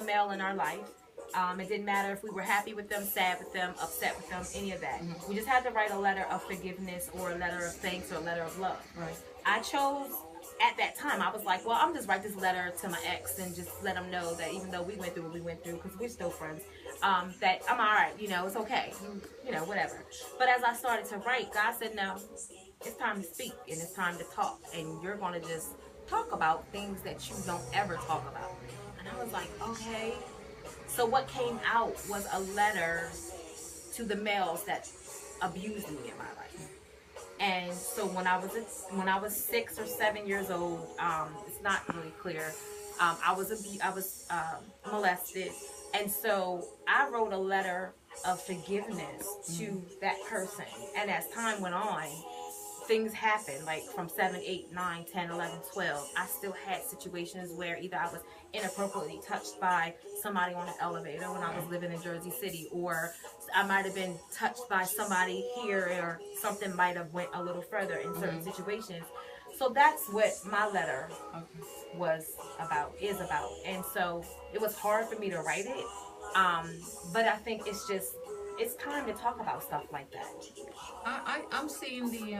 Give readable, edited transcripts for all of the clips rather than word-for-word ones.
male in our life. It didn't matter if we were happy with them, sad with them, upset with them, any of that. We just had to write a letter of forgiveness or a letter of thanks or a letter of love. Right. I chose at that time, I was like, well, I'm just write this letter to my ex and just let him know that even though we went through what we went through, because we're still friends, that I'm all right, it's okay, whatever. But as I started to write, God said, no, it's time to speak and it's time to talk, and you're going to just talk about things that you don't ever talk about. And I was like, okay. So what came out was a letter to the males that abused me in my life. And so when I was 6 or 7 years old, it's not really clear. I was molested, and so I wrote a letter of forgiveness to that person. And as time went on, things happened, like from 7, 8, 9, 10, 11, 12. I still had situations where either I was inappropriately touched by somebody on an elevator when I was living in Jersey City, or I might have been touched by somebody here, or something might have went a little further in certain situations. So that's what my letter is about. And so it was hard for me to write it, but I think it's time to talk about stuff like that. I'm seeing the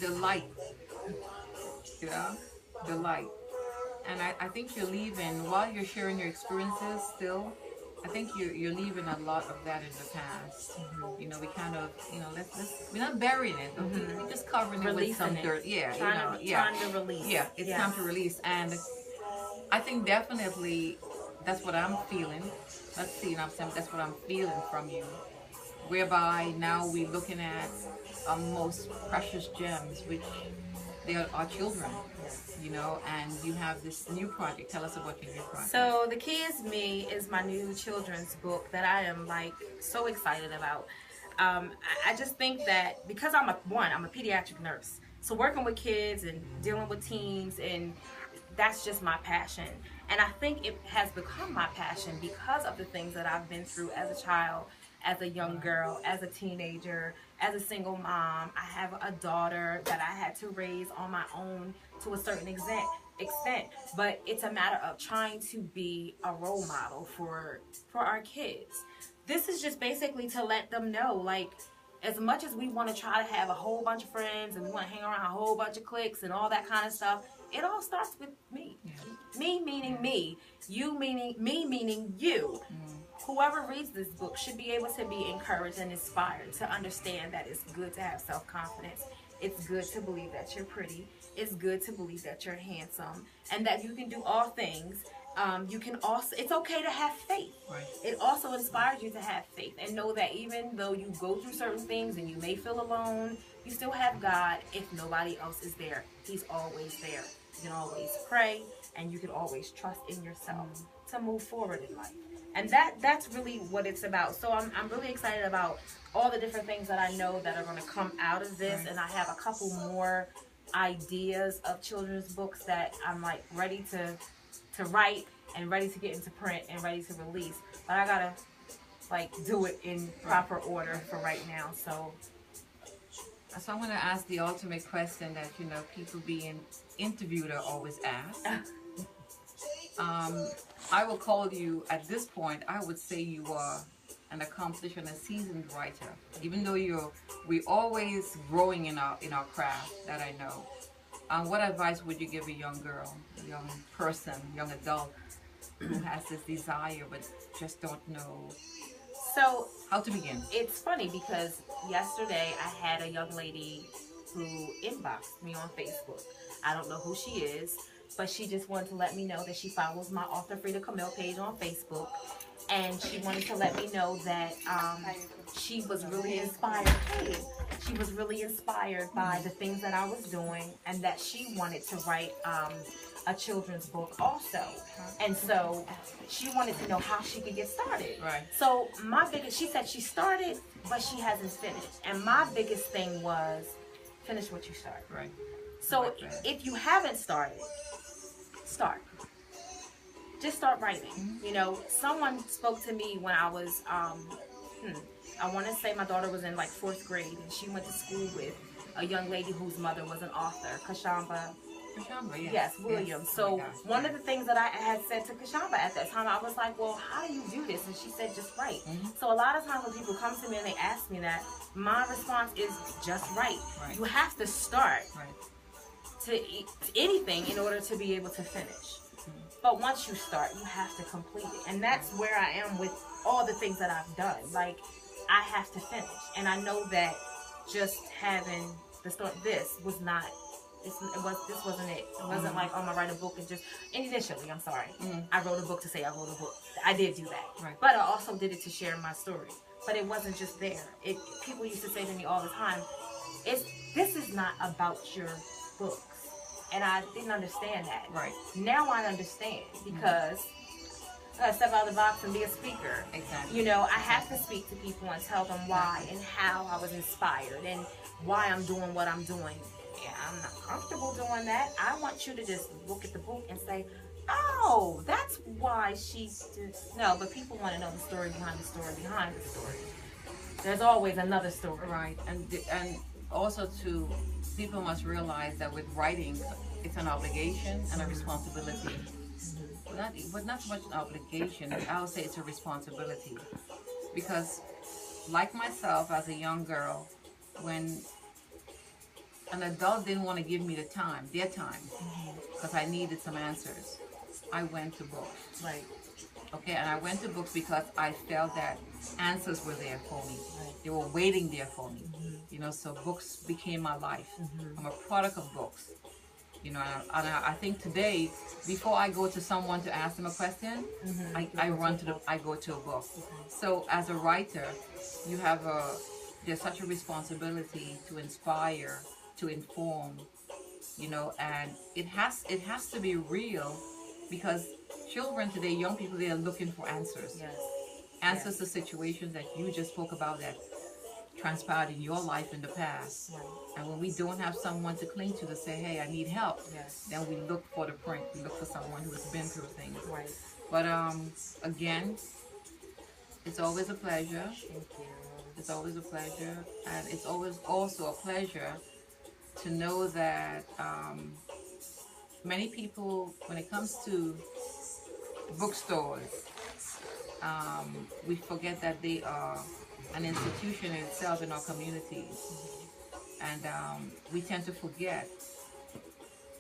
light, yeah, the light, and I think you're leaving while you're sharing your experiences. Still, I think you're leaving a lot of that in the past. We kind of, let's we're not burying it, but we're just covering it with some dirt. Yeah, trying to release. Yeah, it's time to release, and I think definitely that's what I'm feeling. Let's see, I'm saying that's what I'm feeling from you. Whereby now we're looking at our most precious gems, which they are our children, and you have this new project. Tell us about your new project. So The Key Is Me is my new children's book that I am so excited about. I just think that because I'm a pediatric nurse, so working with kids and dealing with teens, and that's just my passion. And I think it has become my passion because of the things that I've been through as a child, as a young girl, as a teenager, as a single mom. I have a daughter that I had to raise on my own to a certain extent. But it's a matter of trying to be a role model for our kids. This is just basically to let them know, as much as we want to try to have a whole bunch of friends and we want to hang around a whole bunch of cliques and all that kind of stuff, it all starts with me. Me meaning me. You meaning me meaning you. Whoever reads this book should be able to be encouraged and inspired to understand that it's good to have self-confidence. It's good to believe that you're pretty. It's good to believe that you're handsome and that you can do all things. It's okay to have faith. Right. It also inspires you to have faith and know that even though you go through certain things and you may feel alone, you still have God. If nobody else is there, He's always there. You can always pray, and you can always trust in yourself to move forward in life. And that's really what it's about. So I'm really excited about all the different things that I know that are going to come out of this. And I have a couple more ideas of children's books that I'm ready to write and ready to get into print and ready to release. But I gotta do it in proper order for right now. So I'm going to ask the ultimate question that people being interviewed are always asked. I will call you at this point. I would say you are an accomplished and a seasoned writer. Even though we're always growing in our craft. That I know. What advice would you give a young girl, a young person, young adult who has this desire but just don't know how to begin? It's funny because yesterday I had a young lady who inboxed me on Facebook. I don't know who she is, but she just wanted to let me know that she follows my author Freda Camille page on Facebook, and she wanted to let me know that she was really inspired. She was really inspired by the things that I was doing, and that she wanted to write a children's book also. And so she wanted to know how she could get started. Right. So she said she started, but she hasn't finished. And my biggest thing was finish what you start. Right. So if you haven't started, start. Just start writing. Someone spoke to me when I was, I want to say my daughter was in 4th grade, and she went to school with a young lady whose mother was an author, Kashamba Kashamba, yes. Yes, Williams. Yes. So Oh my gosh, one of yes. the things that I had said to Kashamba at that time, I was like, well, how do you do this? And she said, just write. So a lot of times when people come to me and they ask me that, my response is just write. Right. You have to start Right. to anything in order to be able to finish. But once you start, you have to complete it. And that's where I am with all the things that I've done. Like, I have to finish. And I know that just having the start, this wasn't it. It wasn't like, oh, I'm gonna write a book and just, initially, I'm sorry. I wrote a book to say I wrote a book. I did do that. Right. But I also did it to share my story. But it wasn't just there. People used to say to me all the time, this is not about your books. And I didn't understand that. Right. Now I understand because I gotta step out of the box and be a speaker. Exactly. You know, I have to speak to people and tell them why and how I was inspired and why I'm doing what I'm doing. Yeah, I'm not comfortable doing that. I want you to just look at the book and say, oh, that's why she did. No, but people want to know the story behind the story behind the story. There's always another story. Right. And also too, people must realize that with writing, it's an obligation and a responsibility. But not so much an obligation. I would say it's a responsibility, because, like myself as a young girl, when an adult didn't want to give me their time, because I needed some answers, I went to books. Right. Okay, and I went to books because I felt that answers were there for me. Right. They were waiting there for me. You know, so books became my life. I'm a product of books. You know, and I think today, before I go to someone to ask them a question, I go to a book. So as a writer, there's such a responsibility to inspire, to inform, you know, and it has to be real, because children today, young people, they are looking for answers. Yes. Answers to situations that you just spoke about that transpired in your life in the past. Right. And when we don't have someone to cling to say, hey, I need help, then we look for the print. We look for someone who has been through things. Right. But again, it's always a pleasure. Thank you. It's always a pleasure. And it's always also a pleasure to know that many people, when it comes to bookstores, we forget that they are an institution in itself in our communities, and we tend to forget.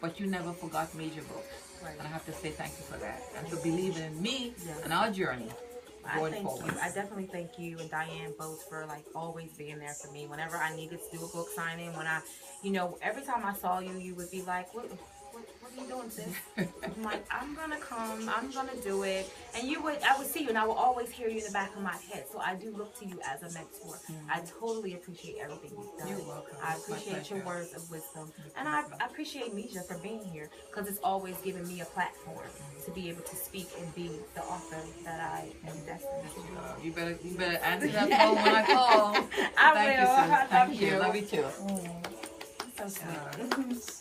But you never forgot Major Books, Right. and I have to say thank you for that, and for believing in me and our journey going forward. I definitely thank you and Diane both for like always being there for me whenever I needed to do a book signing. When I, you know, every time I saw you, you would be like, what are you doing, sis? I'm like, I'm gonna come, I'm gonna do it. And I would see you and I would always hear you in the back of my head. So I do look to you as a mentor. I totally appreciate everything you've done. You're welcome. I It's my appreciate your pleasure. words of wisdom. And I appreciate Misha for being here, because it's always given me a platform to be able to speak and be the author that I am destined to be. You better answer that phone when I call. I Thank will. you, sis. I love Thank you. you. Love you too. So sweet.